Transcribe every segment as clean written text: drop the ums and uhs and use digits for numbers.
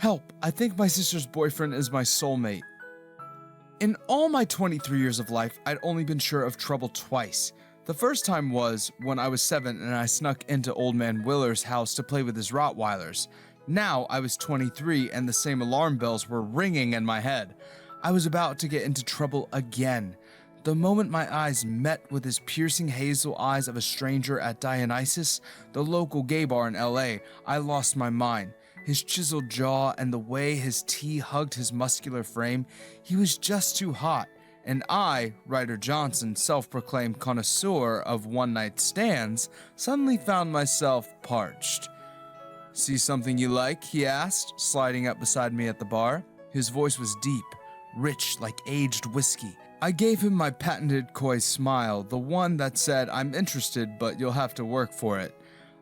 Help, I think my sister's boyfriend is my soulmate. In all my 23 years of life, I'd only been sure of trouble twice. The first time was when I was 7 and I snuck into Old Man Willer's house to play with his Rottweilers. Now I was 23 and the same alarm bells were ringing in my head. I was about to get into trouble again. The moment my eyes met with his piercing hazel eyes of a stranger at Dionysus, the local gay bar in LA, I lost my mind. His chiseled jaw and the way his tea hugged his muscular frame, he was just too hot. And I, Ryder Johnson, self-proclaimed connoisseur of one-night stands, suddenly found myself parched. "See something you like?" he asked, sliding up beside me at the bar. His voice was deep, rich like aged whiskey. I gave him my patented coy smile, the one that said, "I'm interested, but you'll have to work for it."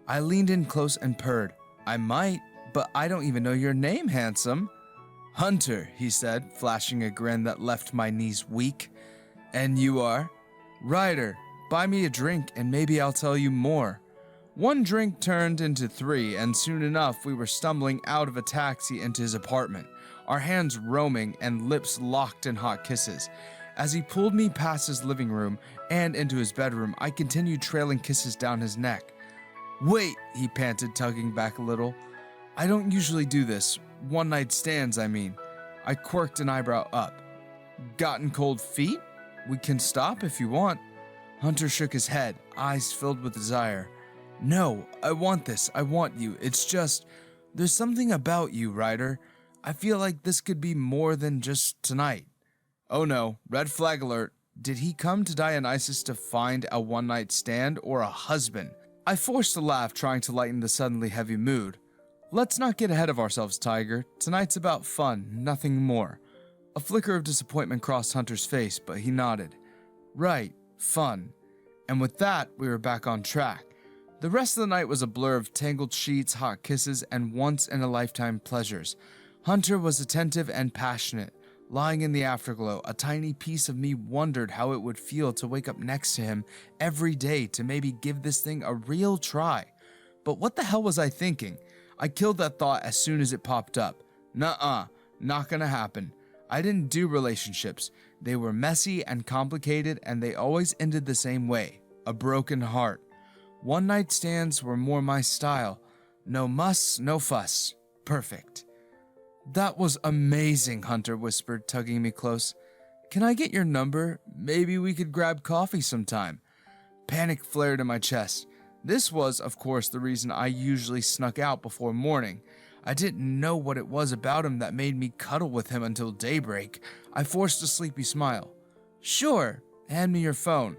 I leaned in close and purred. "I might, but I don't even know your name, handsome." "Hunter," he said, flashing a grin that left my knees weak. "And you are?" "Ryder. Buy me a drink and maybe I'll tell you more." One drink turned into 3, and soon enough we were stumbling out of a taxi into his apartment, our hands roaming and lips locked in hot kisses. As he pulled me past his living room and into his bedroom, I continued trailing kisses down his neck. "Wait," he panted, tugging back a little. "I don't usually do this. One-night stands, I mean." I quirked an eyebrow up. "Gotten cold feet? We can stop if you want." Hunter shook his head, eyes filled with desire. "No, I want this. I want you. It's just, there's something about you, Ryder. I feel like this could be more than just tonight." Oh no, red flag alert. Did he come to Dionysus to find a one-night stand or a husband? I forced a laugh, trying to lighten the suddenly heavy mood. "Let's not get ahead of ourselves, Tiger. Tonight's about fun, nothing more." A flicker of disappointment crossed Hunter's face, but he nodded. "Right, fun." And with that, we were back on track. The rest of the night was a blur of tangled sheets, hot kisses, and once-in-a-lifetime pleasures. Hunter was attentive and passionate. Lying in the afterglow, a tiny piece of me wondered how it would feel to wake up next to him every day to maybe give this thing a real try. But what the hell was I thinking? I killed that thought as soon as it popped up. Nuh-uh, not gonna happen. I didn't do relationships. They were messy and complicated, and they always ended the same way. A broken heart. One-night stands were more my style. No muss, no fuss. Perfect. "That was amazing," Hunter whispered, tugging me close. "Can I get your number? Maybe we could grab coffee sometime." Panic flared in my chest. This was, of course, the reason I usually snuck out before morning. I didn't know what it was about him that made me cuddle with him until daybreak. I forced a sleepy smile. "Sure, hand me your phone."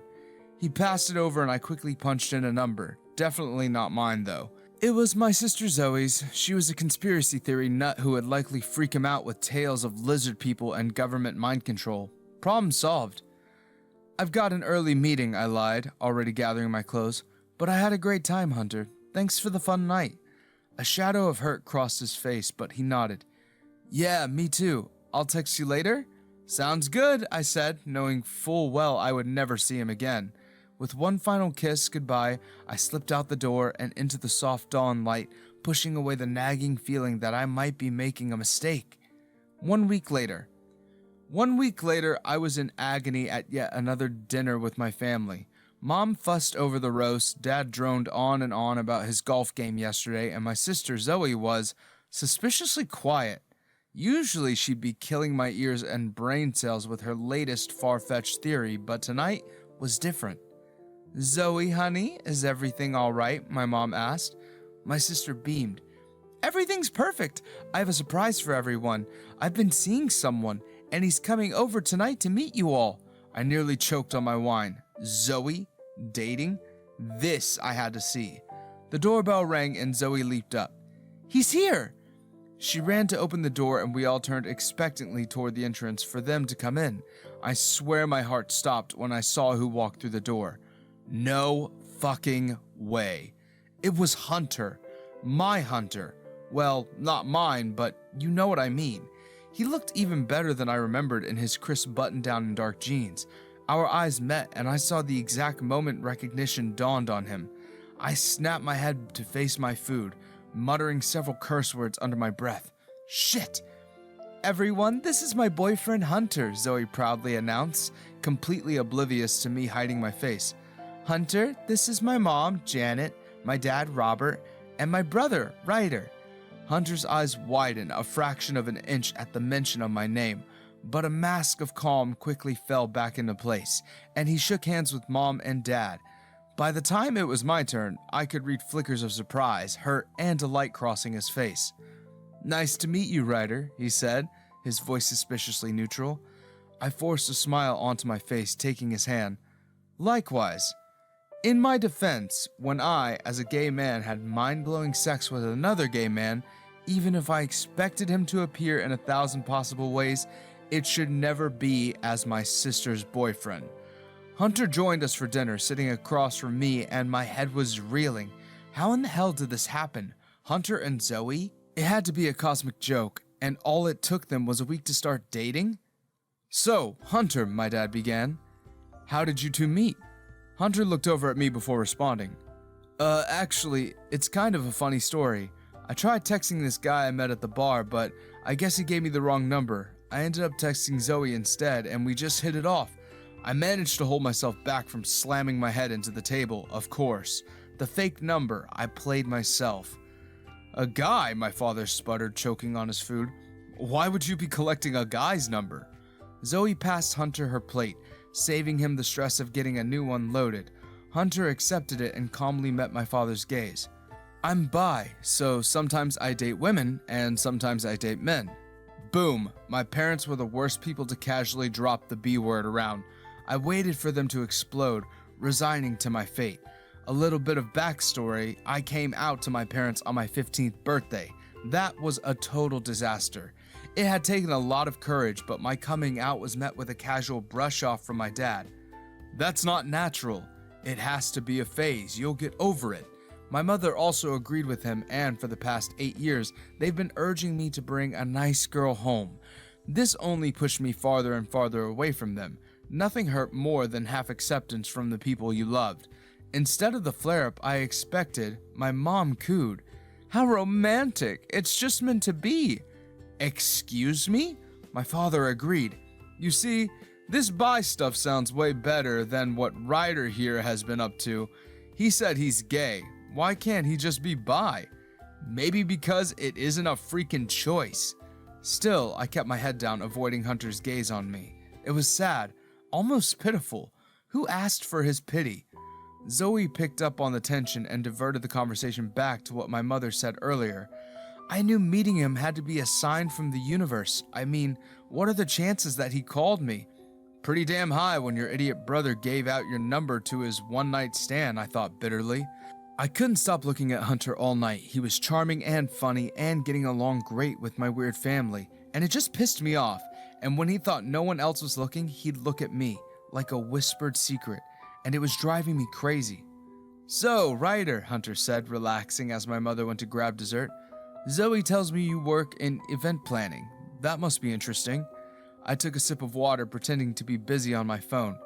He passed it over and I quickly punched in a number. Definitely not mine, though. It was my sister Zoe's. She was a conspiracy theory nut who would likely freak him out with tales of lizard people and government mind control. Problem solved. "I've got an early meeting," I lied, already gathering my clothes. "But I had a great time, Hunter. Thanks for the fun night." A shadow of hurt crossed his face, but he nodded. "Yeah, me too. I'll text you later?" "Sounds good," I said, knowing full well I would never see him again. With one final kiss goodbye, I slipped out the door and into the soft dawn light, pushing away the nagging feeling that I might be making a mistake. 1 week later. 1 week later, I was in agony at yet another dinner with my family. Mom fussed over the roast, Dad droned on and on about his golf game yesterday, and my sister Zoe was suspiciously quiet. Usually she'd be killing my ears and brain cells with her latest far-fetched theory, but tonight was different. "Zoe, honey, is everything all right?" my mom asked. My sister beamed. "Everything's perfect. I have a surprise for everyone. I've been seeing someone, and he's coming over tonight to meet you all." I nearly choked on my wine. Zoe? Dating? This I had to see. The doorbell rang and Zoe leaped up. "He's here!" She ran to open the door and we all turned expectantly toward the entrance for them to come in. I swear my heart stopped when I saw who walked through the door. No fucking way. It was Hunter. My Hunter. Well, not mine, but you know what I mean. He looked even better than I remembered in his crisp button-down and dark jeans. Our eyes met and I saw the exact moment recognition dawned on him. I snapped my head to face my food, muttering several curse words under my breath. Shit! Everyone, this is my boyfriend Hunter, Zoe proudly announced, completely oblivious to me hiding my face. Hunter, this is my mom, Janet, my dad, Robert, and my brother, Ryder. Hunter's eyes widened a fraction of an inch at the mention of my name, but a mask of calm quickly fell back into place, and he shook hands with Mom and Dad. By the time it was my turn, I could read flickers of surprise, hurt, and delight crossing his face. Nice to meet you, Ryder, he said, his voice suspiciously neutral. I forced a smile onto my face, taking his hand. Likewise. In my defense, when I, as a gay man, had mind-blowing sex with another gay man, even if I expected him to appear in 1,000 possible ways, it should never be as my sister's boyfriend. Hunter joined us for dinner, sitting across from me, and my head was reeling. How in the hell did this happen? Hunter and Zoe? It had to be a cosmic joke, and all it took them was a week to start dating? So, Hunter, my dad began, how did you two meet? Hunter looked over at me before responding. Actually, it's kind of a funny story. I tried texting this guy I met at the bar, but I guess he gave me the wrong number. I ended up texting Zoe instead, and we just hit it off. I managed to hold myself back from slamming my head into the table, of course. The fake number, I played myself. A guy, my father sputtered, choking on his food. Why would you be collecting a guy's number? Zoe passed Hunter her plate, saving him the stress of getting a new one loaded. Hunter accepted it and calmly met my father's gaze. I'm bi, so sometimes I date women and sometimes I date men. Boom, my parents were the worst people to casually drop the B word around. I waited for them to explode, resigning to my fate. A little bit of backstory, I came out to my parents on my 15th birthday. That was a total disaster. It had taken a lot of courage, but my coming out was met with a casual brush off from my dad. That's not natural. It has to be a phase. You'll get over it. My mother also agreed with him, and for the past 8 years, they've been urging me to bring a nice girl home. This only pushed me farther and farther away from them. Nothing hurt more than half acceptance from the people you loved. Instead of the flare-up I expected, my mom cooed. How romantic! It's just meant to be. Excuse me? My father agreed. You see, this bi stuff sounds way better than what Ryder here has been up to. He said he's gay. Why can't he just be bi? Maybe because it isn't a freaking choice. Still, I kept my head down, avoiding Hunter's gaze on me. It was sad, almost pitiful. Who asked for his pity? Zoe picked up on the tension and diverted the conversation back to what my mother said earlier. I knew meeting him had to be a sign from the universe. I mean, what are the chances that he called me? Pretty damn high when your idiot brother gave out your number to his one-night stand, I thought bitterly. I couldn't stop looking at Hunter all night. He was charming and funny and getting along great with my weird family, and it just pissed me off. And when he thought no one else was looking, he'd look at me, like a whispered secret, and it was driving me crazy. So, Ryder, Hunter said, relaxing as my mother went to grab dessert. Zoe tells me you work in event planning. That must be interesting. I took a sip of water, pretending to be busy on my phone.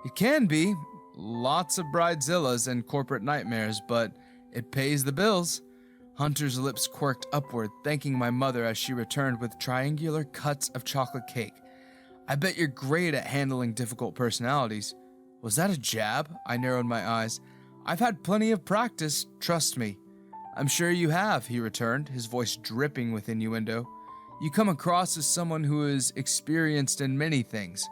It can be. Lots of bridezillas and corporate nightmares, but it pays the bills. Hunter's lips quirked upward, thanking my mother as she returned with triangular cuts of chocolate cake. I bet you're great at handling difficult personalities. Was that a jab? I narrowed my eyes. I've had plenty of practice, trust me. I'm sure you have, he returned, his voice dripping with innuendo. You come across as someone who is experienced in many things.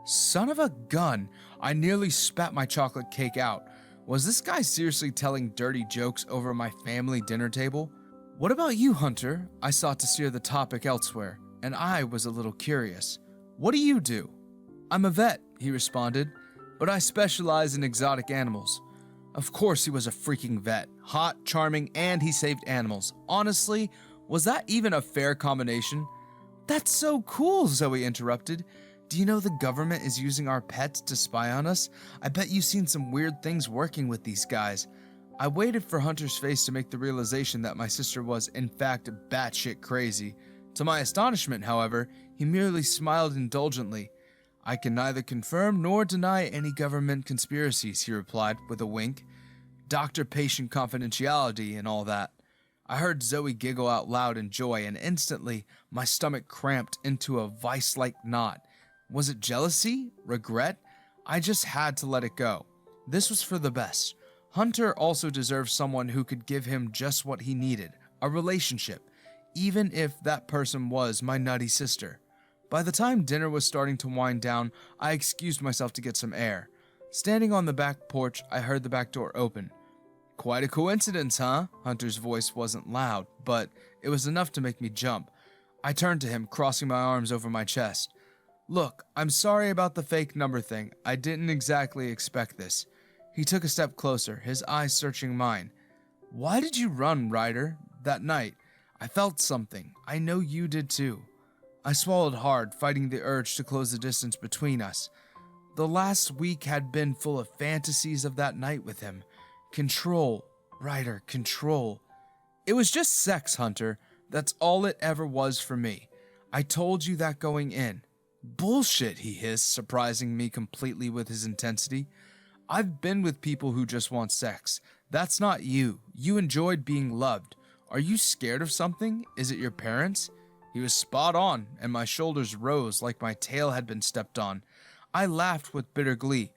Son of a gun, I nearly spat my chocolate cake out. Was this guy seriously telling dirty jokes over my family dinner table? What about you, Hunter? I sought to steer the topic elsewhere, and I was a little curious. What do you do? I'm a vet, he responded, but I specialize in exotic animals. Of course he was a freaking vet. Hot, charming, and he saved animals. Honestly, was that even a fair combination? That's so cool, Zoe interrupted. Do you know the government is using our pets to spy on us? I bet you've seen some weird things working with these guys. I waited for Hunter's face to make the realization that my sister was, in fact, batshit crazy. To my astonishment, however, he merely smiled indulgently. I can neither confirm nor deny any government conspiracies, he replied with a wink. Doctor-patient confidentiality and all that. I heard Zoe giggle out loud in joy, and instantly my stomach cramped into a vice-like knot. Was it jealousy? Regret? I just had to let it go. This was for the best. Hunter also deserved someone who could give him just what he needed, a relationship, even if that person was my nutty sister. By the time dinner was starting to wind down, I excused myself to get some air. Standing on the back porch, I heard the back door open. Quite a coincidence, huh? Hunter's voice wasn't loud, but it was enough to make me jump. I turned to him, crossing my arms over my chest. Look, I'm sorry about the fake number thing. I didn't exactly expect this. He took a step closer, his eyes searching mine. Why did you run, Ryder? That night, I felt something. I know you did too. I swallowed hard, fighting the urge to close the distance between us. The last week had been full of fantasies of that night with him. Control, Ryder, control. It was just sex, Hunter. That's all it ever was for me. I told you that going in. Bullshit, he hissed, surprising me completely with his intensity. I've been with people who just want sex. That's not you. You enjoyed being loved. Are you scared of something? Is it your parents? He was spot on, and my shoulders rose like my tail had been stepped on. I laughed with bitter glee.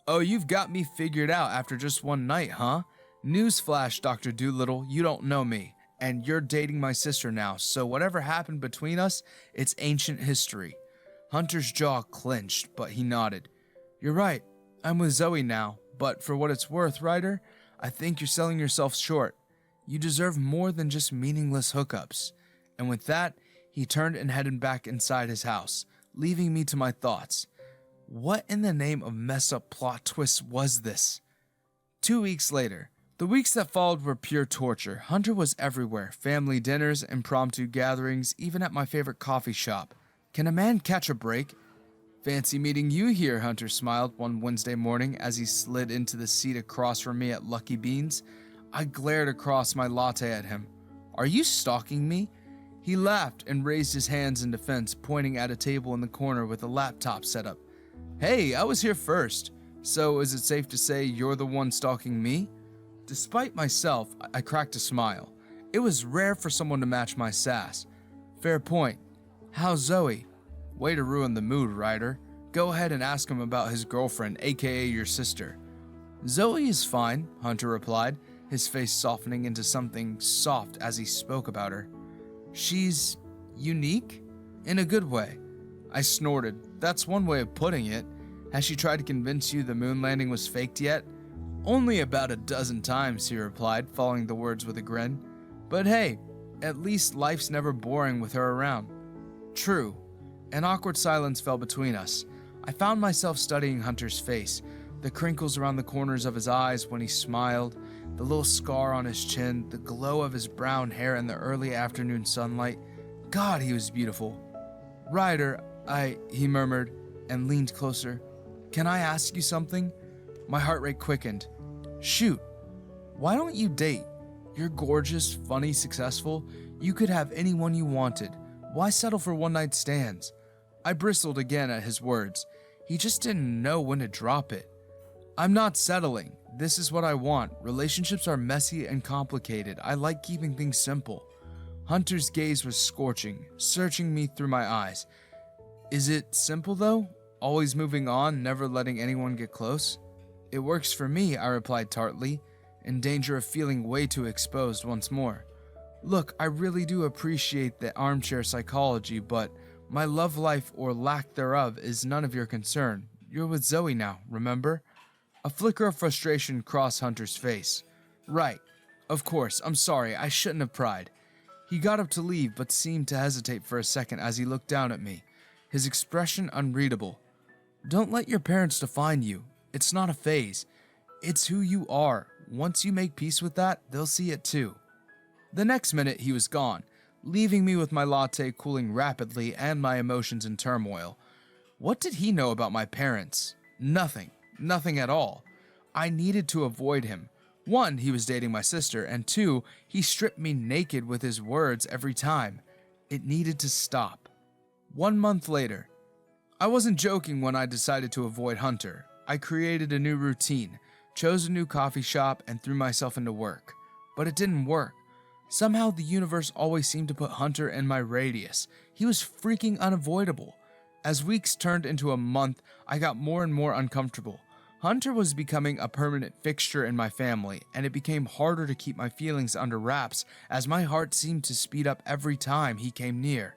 Oh, you've got me figured out after just one night, huh? Newsflash, Dr. Doolittle, you don't know me, and you're dating my sister now, so whatever happened between us, it's ancient history. Hunter's jaw clenched, but he nodded. You're right, I'm with Zoe now, but for what it's worth, Ryder, I think you're selling yourself short. You deserve more than just meaningless hookups. And with that, he turned and headed back inside his house, leaving me to my thoughts. What in the name of mess-up plot twist was this? 2 weeks later. The weeks that followed were pure torture. Hunter was everywhere. Family dinners, impromptu gatherings, even at my favorite coffee shop. Can a man catch a break? Fancy meeting you here, Hunter smiled one Wednesday morning as he slid into the seat across from me at Lucky Beans. I glared across my latte at him. Are you stalking me? He laughed and raised his hands in defense, pointing at a table in the corner with a laptop set up. Hey, I was here first. So is it safe to say you're the one stalking me? Despite myself, I cracked a smile. It was rare for someone to match my sass. Fair point. How's Zoe? Way to ruin the mood, Ryder. Go ahead and ask him about his girlfriend, aka your sister. Zoe is fine, Hunter replied, his face softening into something soft as he spoke about her. She's unique? In a good way. I snorted. That's one way of putting it. Has she tried to convince you the moon landing was faked yet? Only about a dozen times, he replied, following the words with a grin. But hey, at least life's never boring with her around. True. An awkward silence fell between us. I found myself studying Hunter's face, the crinkles around the corners of his eyes when he smiled, the little scar on his chin, the glow of his brown hair in the early afternoon sunlight. God, he was beautiful. Ryder, he murmured and leaned closer. Can I ask you something? My heart rate quickened. Shoot. Why don't you date? You're gorgeous, funny, successful. You could have anyone you wanted. Why settle for one-night stands? I bristled again at his words. He just didn't know when to drop it. I'm not settling. This is what I want. Relationships are messy and complicated. I like keeping things simple. Hunter's gaze was scorching, searching me through my eyes. Is it simple though? Always moving on, never letting anyone get close? It works for me, I replied tartly, in danger of feeling way too exposed once more. Look, I really do appreciate the armchair psychology, but my love life or lack thereof is none of your concern. You're with Zoe now, remember? A flicker of frustration crossed Hunter's face. Right. Of course, I'm sorry, I shouldn't have pried. He got up to leave, but seemed to hesitate for a second as he looked down at me, his expression unreadable. Don't let your parents define you. It's not a phase. It's who you are. Once you make peace with that, they'll see it too. The next minute, he was gone, leaving me with my latte cooling rapidly and my emotions in turmoil. What did he know about my parents? Nothing. Nothing at all. I needed to avoid him. 1, he was dating my sister, and 2, he stripped me naked with his words every time. It needed to stop. 1 month later. I wasn't joking when I decided to avoid Hunter. I created a new routine, chose a new coffee shop, and threw myself into work. But it didn't work. Somehow the universe always seemed to put Hunter in my radius. He was freaking unavoidable. As weeks turned into a month, I got more and more uncomfortable. Hunter was becoming a permanent fixture in my family, and it became harder to keep my feelings under wraps as my heart seemed to speed up every time he came near.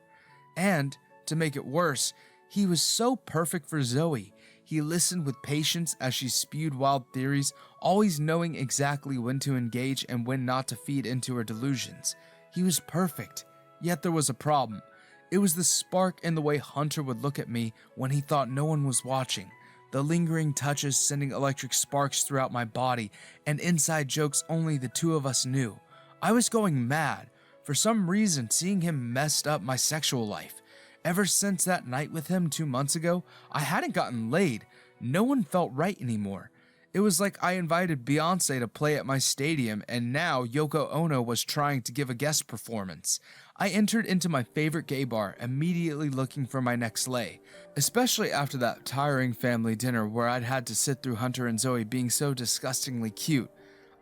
And, to make it worse, he was so perfect for Zoe. He listened with patience as she spewed wild theories, always knowing exactly when to engage and when not to feed into her delusions. He was perfect, yet there was a problem. It was the spark in the way Hunter would look at me when he thought no one was watching. The lingering touches sending electric sparks throughout my body, and inside jokes only the two of us knew. I was going mad. For some reason, seeing him messed up my sexual life. Ever since that night with him 2 months ago, I hadn't gotten laid. No one felt right anymore. It was like I invited Beyonce to play at my stadium, and now Yoko Ono was trying to give a guest performance. I entered into my favorite gay bar, immediately looking for my next lay, especially after that tiring family dinner where I'd had to sit through Hunter and Zoe being so disgustingly cute.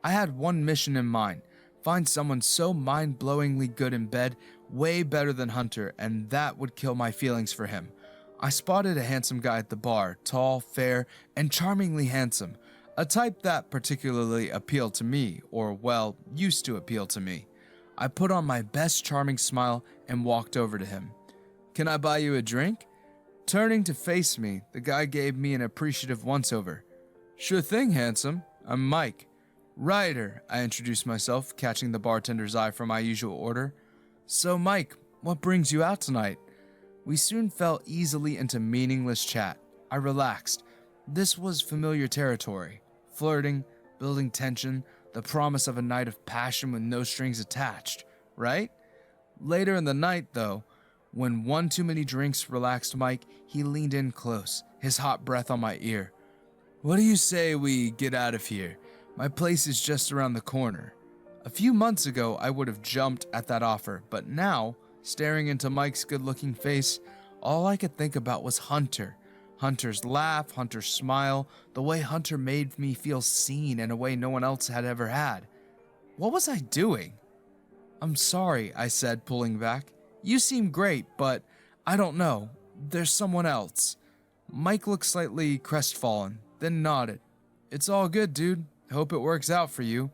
I had one mission in mind: find someone so mind-blowingly good in bed, way better than Hunter, and that would kill my feelings for him. I spotted a handsome guy at the bar, tall, fair, and charmingly handsome, a type that particularly appealed to me, or well, used to appeal to me. I put on my best charming smile and walked over to him. "Can I buy you a drink?" Turning to face me, the guy gave me an appreciative once-over. "Sure thing, handsome. I'm Mike." "Ryder," I introduced myself, catching the bartender's eye from my usual order. "So, Mike, what brings you out tonight?" We soon fell easily into meaningless chat. I relaxed. This was familiar territory. Flirting, building tension, the promise of a night of passion with no strings attached, right? Later in the night, though, when one too many drinks relaxed Mike, he leaned in close, his hot breath on my ear. "What do you say we get out of here? My place is just around the corner." A few months ago, I would have jumped at that offer, but now, staring into Mike's good-looking face, all I could think about was Hunter. Hunter's laugh, Hunter's smile, the way Hunter made me feel seen in a way no one else had ever had. What was I doing? "I'm sorry," I said, pulling back. "You seem great, but I don't know. There's someone else." Mike looked slightly crestfallen, then nodded. "It's all good, dude. Hope it works out for you."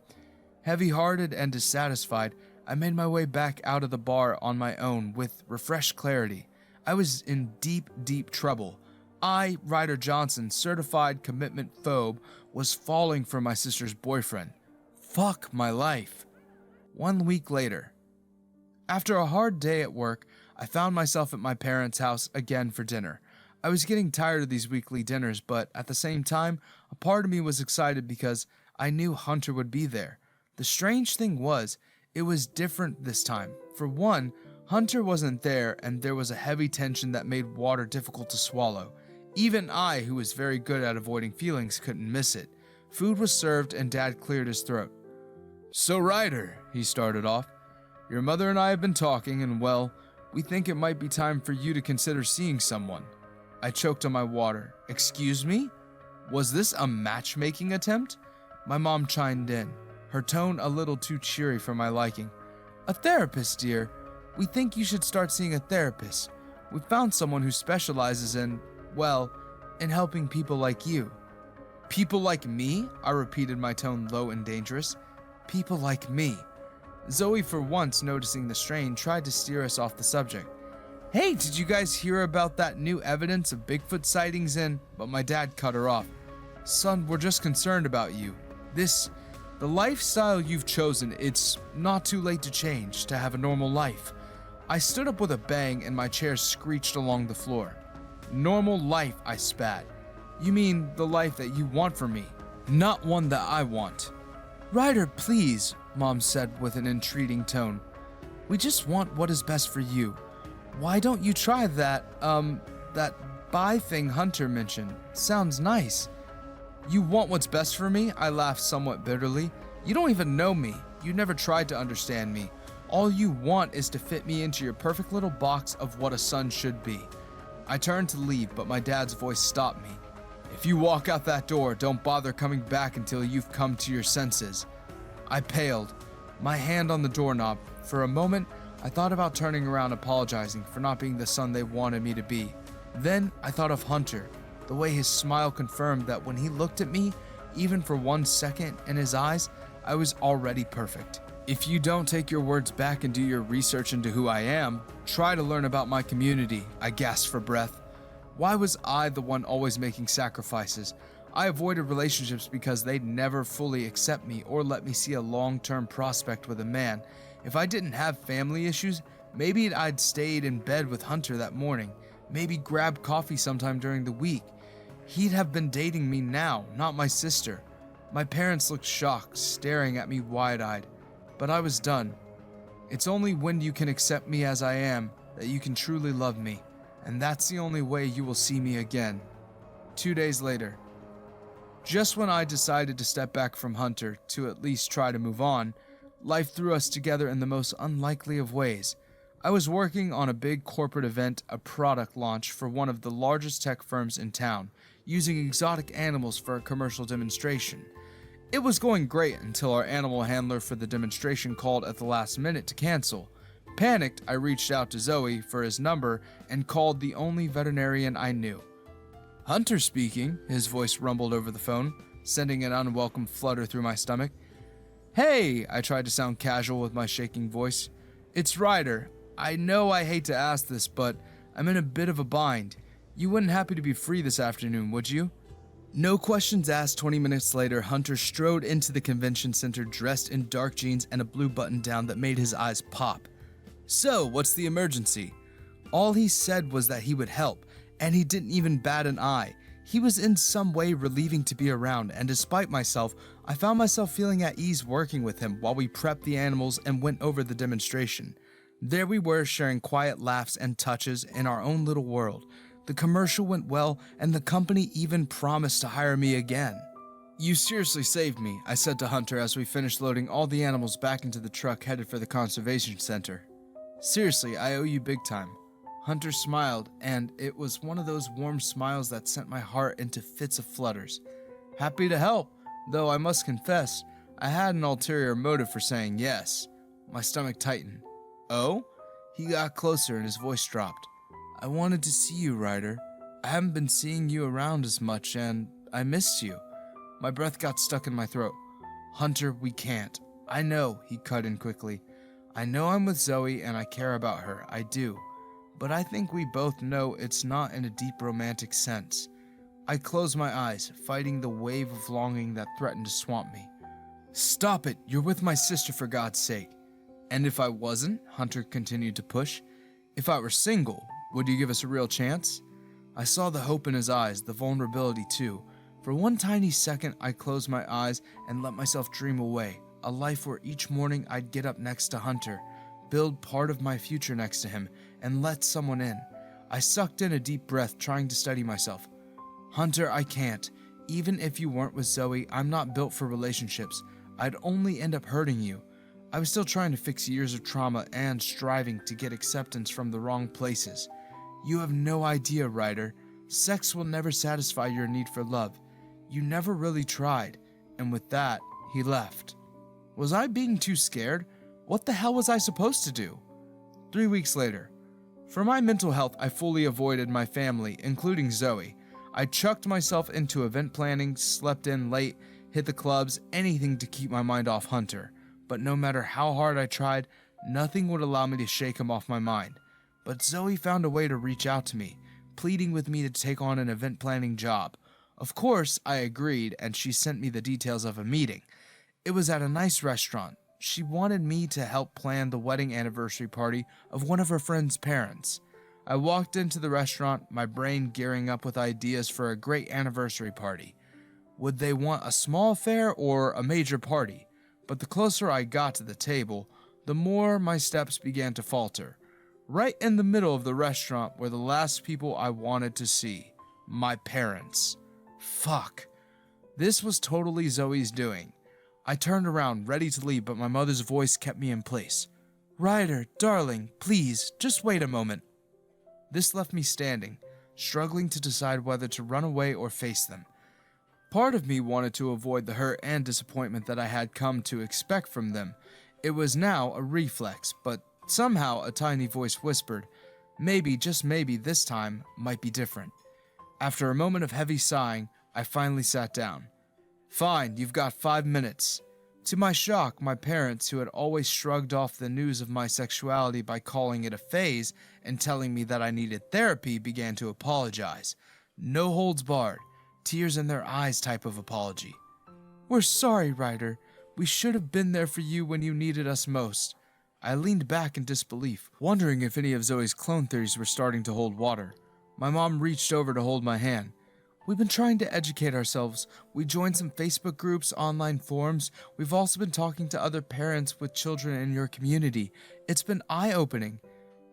Heavy-hearted and dissatisfied, I made my way back out of the bar on my own with refreshed clarity. I was in deep, deep trouble. I, Ryder Johnson, certified commitment-phobe, was falling for my sister's boyfriend. Fuck my life. 1 week later. After a hard day at work, I found myself at my parents' house again for dinner. I was getting tired of these weekly dinners, but at the same time, a part of me was excited because I knew Hunter would be there. The strange thing was, it was different this time. For one, Hunter wasn't there, and there was a heavy tension that made water difficult to swallow. Even I, who was very good at avoiding feelings, couldn't miss it. Food was served, and Dad cleared his throat. "So, Ryder," he started off, "your mother and I have been talking, and well, we think it might be time for you to consider seeing someone." I choked on my water. "Excuse me? Was this a matchmaking attempt?" My mom chimed in, her tone a little too cheery for my liking. "A therapist, dear. We think you should start seeing a therapist. We found someone who specializes in, well, in helping people like you." "People like me?" I repeated, my tone low and dangerous. "People like me." Zoe, for once noticing the strain, tried to steer us off the subject. "Hey, did you guys hear about that new evidence of Bigfoot sightings in..." But my dad cut her off. "Son, we're just concerned about you. The lifestyle you've chosen, it's not too late to change, to have a normal life." I stood up with a bang and my chair screeched along the floor. "Normal life," I spat. "You mean the life that you want for me, not one that I want." "Ryder, please," Mom said with an entreating tone. "We just want what is best for you. Why don't you try that bi thing Hunter mentioned? Sounds nice." "You want what's best for me?" I laughed somewhat bitterly. "You don't even know me. You never tried to understand me. All you want is to fit me into your perfect little box of what a son should be." I turned to leave, but my dad's voice stopped me. "If you walk out that door, don't bother coming back until you've come to your senses." I paled. my hand on the doorknob. For a moment, I thought about turning around apologizing for not being the son they wanted me to be. Then I thought of Hunter, the way his smile confirmed that when he looked at me, even for 1 second in his eyes, I was already perfect. If you don't take your words back and do your research into who I am, try to learn about my community, I gasped for breath. Why was I the one always making sacrifices? I avoided relationships because they'd never fully accept me or let me see a long-term prospect with a man. If I didn't have family issues, maybe I'd stayed in bed with Hunter that morning, maybe grabbed coffee sometime during the week. He'd have been dating me now, not my sister. My parents looked shocked, staring at me wide-eyed, but I was done. It's only when you can accept me as I am that you can truly love me, and that's the only way you will see me again. 2 days later. Just when I decided to step back from Hunter to at least try to move on, life threw us together in the most unlikely of ways. I was working on a big corporate event, a product launch for one of the largest tech firms in town, using exotic animals for a commercial demonstration. It was going great until our animal handler for the demonstration called at the last minute to cancel. Panicked, I reached out to Zoe for his number and called the only veterinarian I knew. "Hunter speaking," his voice rumbled over the phone, sending an unwelcome flutter through my stomach. "Hey," I tried to sound casual with my shaking voice. "It's Ryder. I know I hate to ask this, but I'm in a bit of a bind. You wouldn't happen to be free this afternoon, would you?" No questions asked. 20 minutes later, Hunter strode into the convention center dressed in dark jeans and a blue button-down that made his eyes pop. "So, what's the emergency?" All he said was that he would help, and he didn't even bat an eye. He was in some way relieving to be around, and despite myself, I found myself feeling at ease working with him while we prepped the animals and went over the demonstration. There we were, sharing quiet laughs and touches in our own little world. The commercial went well, and the company even promised to hire me again. "You seriously saved me," I said to Hunter as we finished loading all the animals back into the truck headed for the conservation center. "Seriously, I owe you big time." Hunter smiled, and it was one of those warm smiles that sent my heart into fits of flutters. "Happy to help, though I must confess, I had an ulterior motive for saying yes." My stomach tightened. "Oh?" He got closer and his voice dropped. "I wanted to see you, Ryder. I haven't been seeing you around as much, and I missed you." My breath got stuck in my throat. "Hunter, we can't." "I know," he cut in quickly. "I know I'm with Zoe and I care about her, I do. But I think we both know it's not in a deep romantic sense." I closed my eyes, fighting the wave of longing that threatened to swamp me. "Stop it! You're with my sister, for God's sake." "And if I wasn't?" Hunter continued to push. "If I were single, would you give us a real chance?" I saw the hope in his eyes, the vulnerability too. For one tiny second, I closed my eyes and let myself dream away, a life where each morning I'd get up next to Hunter, build part of my future next to him, and let someone in. I sucked in a deep breath, trying to steady myself. "Hunter, I can't. Even if you weren't with Zoe, I'm not built for relationships. I'd only end up hurting you." I was still trying to fix years of trauma and striving to get acceptance from the wrong places. "You have no idea, Ryder. Sex will never satisfy your need for love. You never really tried." And with that, he left. Was I being too scared? What the hell was I supposed to do? 3 weeks later. For my mental health, I fully avoided my family, including Zoe. I chucked myself into event planning, slept in late, hit the clubs, anything to keep my mind off Hunter. But no matter how hard I tried, nothing would allow me to shake him off my mind. But Zoe found a way to reach out to me, pleading with me to take on an event planning job. Of course, I agreed, and she sent me the details of a meeting. It was at a nice restaurant. She wanted me to help plan the wedding anniversary party of one of her friend's parents. I walked into the restaurant, my brain gearing up with ideas for a great anniversary party. Would they want a small affair or a major party? But the closer I got to the table, the more my steps began to falter. Right in the middle of the restaurant were the last people I wanted to see. My parents. Fuck. This was totally Zoe's doing. I turned around, ready to leave, but my mother's voice kept me in place. "Ryder, darling, please, just wait a moment." This left me standing, struggling to decide whether to run away or face them. Part of me wanted to avoid the hurt and disappointment that I had come to expect from them. It was now a reflex, but somehow a tiny voice whispered, maybe, just maybe, this time might be different. After a moment of heavy sighing, I finally sat down. Fine, you've got 5 minutes. To my shock, my parents, who had always shrugged off the news of my sexuality by calling it a phase and telling me that I needed therapy, began to apologize. No holds barred, tears in their eyes type of apology. We're sorry, Ryder. We should have been there for you when you needed us most. I leaned back in disbelief, wondering if any of Zoe's clone theories were starting to hold water. My mom reached over to hold my hand. We've been trying to educate ourselves. We joined some Facebook groups, online forums. We've also been talking to other parents with children in your community. It's been eye-opening.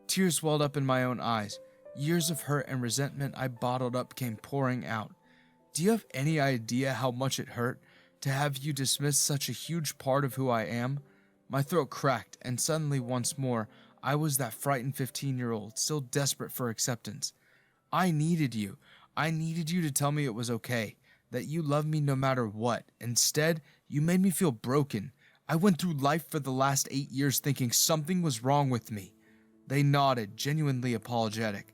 Tears welled up in my own eyes. Years of hurt and resentment I bottled up came pouring out. Do you have any idea how much it hurt to have you dismiss such a huge part of who I am? My throat cracked, and suddenly once more, I was that frightened 15-year-old, still desperate for acceptance. I needed you. I needed you to tell me it was okay, that you loved me no matter what. Instead, you made me feel broken. I went through life for the last 8 years thinking something was wrong with me. They nodded, genuinely apologetic.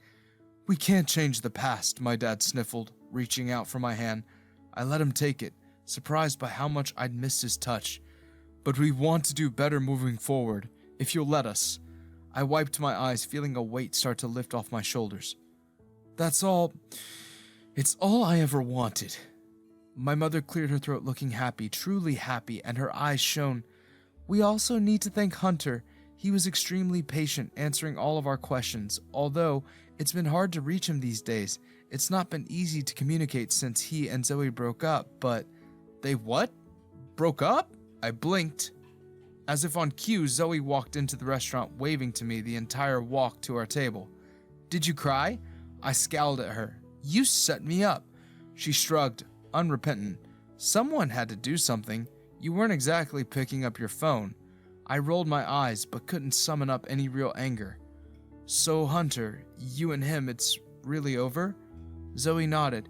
We can't change the past, my dad sniffled, reaching out for my hand. I let him take it, surprised by how much I'd missed his touch. But we want to do better moving forward, if you'll let us. I wiped my eyes, feeling a weight start to lift off my shoulders. That's all. It's all I ever wanted. My mother cleared her throat, looking happy, truly happy, and her eyes shone. We also need to thank Hunter. He was extremely patient, answering all of our questions. Although it's been hard to reach him these days, it's not been easy to communicate since he and Zoe broke up, but... They what? Broke up? I blinked. As if on cue, Zoe walked into the restaurant, waving to me the entire walk to our table. Did you cry? I scowled at her. You set me up. She shrugged, unrepentant. Someone had to do something. You weren't exactly picking up your phone. I rolled my eyes, but couldn't summon up any real anger. So, Hunter, you and him, it's really over? Zoe nodded.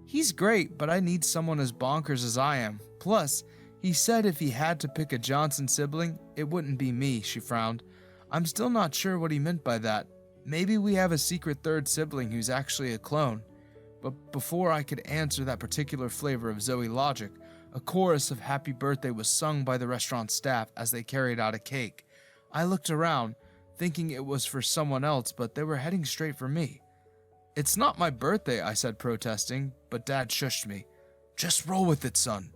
He's great, but I need someone as bonkers as I am. Plus, he said if he had to pick a Johnson sibling, it wouldn't be me, she frowned. I'm still not sure what he meant by that. Maybe we have a secret third sibling who's actually a clone. But before I could answer that particular flavor of Zoe logic, a chorus of happy birthday was sung by the restaurant staff as they carried out a cake. I looked around, thinking it was for someone else, but they were heading straight for me. It's not my birthday, I said, protesting, but Dad shushed me. Just roll with it, son.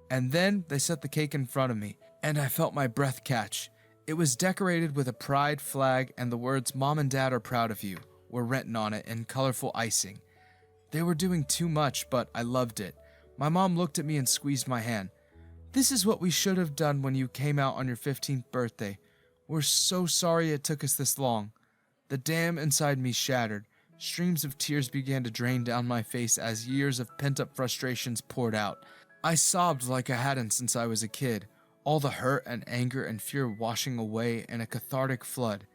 And then they set the cake in front of me, and I felt my breath catch. It was decorated with a pride flag, and the words "Mom and Dad are proud of you" were written on it in colorful icing. They were doing too much, but I loved it. My mom looked at me and squeezed my hand. This is what we should have done when you came out on your 15th birthday. We're so sorry it took us this long. The dam inside me shattered. Streams of tears began to drain down my face as years of pent-up frustrations poured out. I sobbed like I hadn't since I was a kid, all the hurt and anger and fear washing away in a cathartic flood.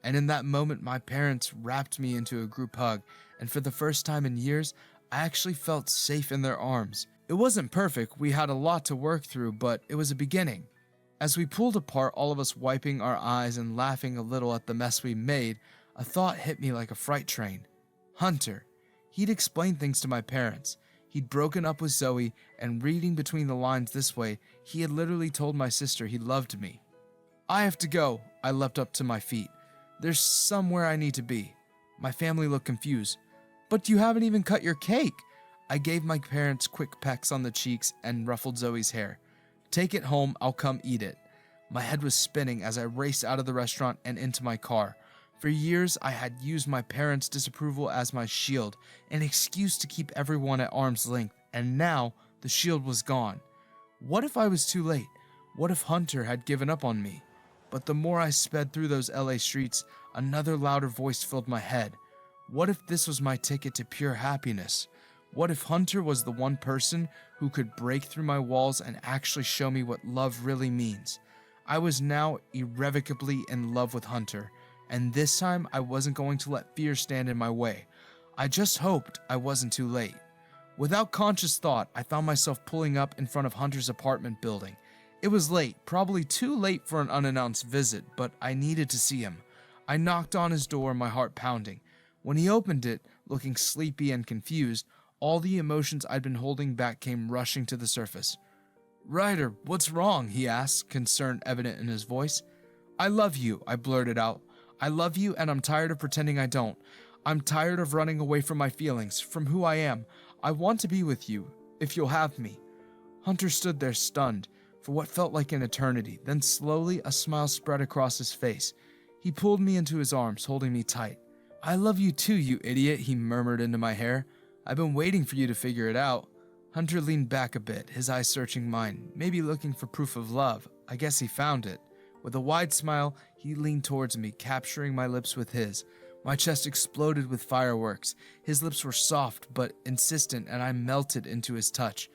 And in that moment, my parents wrapped me into a group hug, and for the first time in years, I actually felt safe in their arms. It wasn't perfect, we had a lot to work through, but it was a beginning. As we pulled apart, all of us wiping our eyes and laughing a little at the mess we made, a thought hit me like a freight train. Hunter. He'd explained things to my parents. He'd broken up with Zoe, and reading between the lines this way, he had literally told my sister he loved me. I have to go. I leapt up to my feet. There's somewhere I need to be. My family looked confused. But you haven't even cut your cake. I gave my parents quick pecks on the cheeks and ruffled Zoe's hair. Take it home, I'll come eat it. My head was spinning as I raced out of the restaurant and into my car. For years, I had used my parents' disapproval as my shield, an excuse to keep everyone at arm's length, and now the shield was gone. What if I was too late? What if Hunter had given up on me? But the more I sped through those LA streets, another louder voice filled my head. What if this was my ticket to pure happiness? What if Hunter was the one person who could break through my walls and actually show me what love really means? I was now irrevocably in love with Hunter, and this time I wasn't going to let fear stand in my way. I just hoped I wasn't too late. Without conscious thought, I found myself pulling up in front of Hunter's apartment building. It was late, probably too late for an unannounced visit, but I needed to see him. I knocked on his door, my heart pounding. When he opened it, looking sleepy and confused, all the emotions I'd been holding back came rushing to the surface. "Ryder, what's wrong?" he asked, concern evident in his voice. "I love you," I blurted out. "I love you, and I'm tired of pretending I don't. I'm tired of running away from my feelings, from who I am. I want to be with you, if you'll have me." Hunter stood there stunned, for what felt like an eternity. Then slowly a smile spread across his face. He pulled me into his arms, holding me tight. "I love you too, you idiot," he murmured into my hair. "I've been waiting for you to figure it out." Hunter leaned back a bit, his eyes searching mine, maybe looking for proof of love. I guess he found it. With a wide smile, he leaned towards me, capturing my lips with his. My chest exploded with fireworks. His lips were soft but insistent, and I melted into his touch.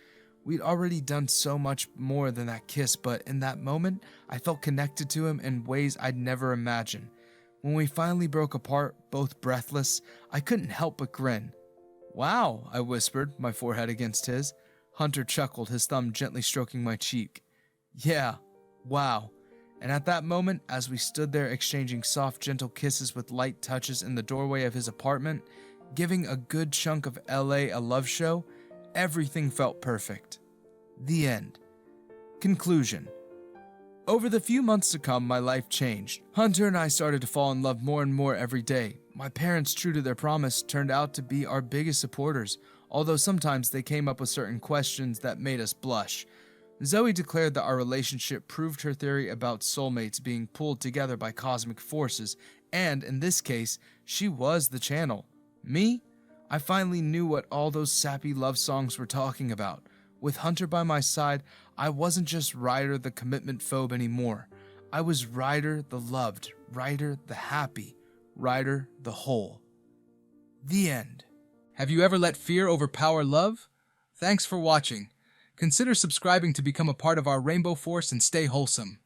We'd already done so much more than that kiss, but in that moment, I felt connected to him in ways I'd never imagined. When we finally broke apart, both breathless, I couldn't help but grin. "Wow," I whispered, my forehead against his. Hunter chuckled, his thumb gently stroking my cheek. "Yeah, wow." And at that moment, as we stood there exchanging soft, gentle kisses with light touches in the doorway of his apartment, giving a good chunk of LA a love show, everything felt perfect. The end. Conclusion. Over the few months to come, my life changed. Hunter and I started to fall in love more and more every day. My parents, true to their promise, turned out to be our biggest supporters, although sometimes they came up with certain questions that made us blush. Zoe declared that our relationship proved her theory about soulmates being pulled together by cosmic forces, and in this case, she was the channel. Me? I finally knew what all those sappy love songs were talking about. With Hunter by my side, I wasn't just Ryder the commitment phobe anymore. I was Ryder the loved, Ryder the happy, Ryder the whole. The end. Have you ever let fear overpower love? Thanks for watching. Consider subscribing to become a part of our Rainbow Force and stay wholesome.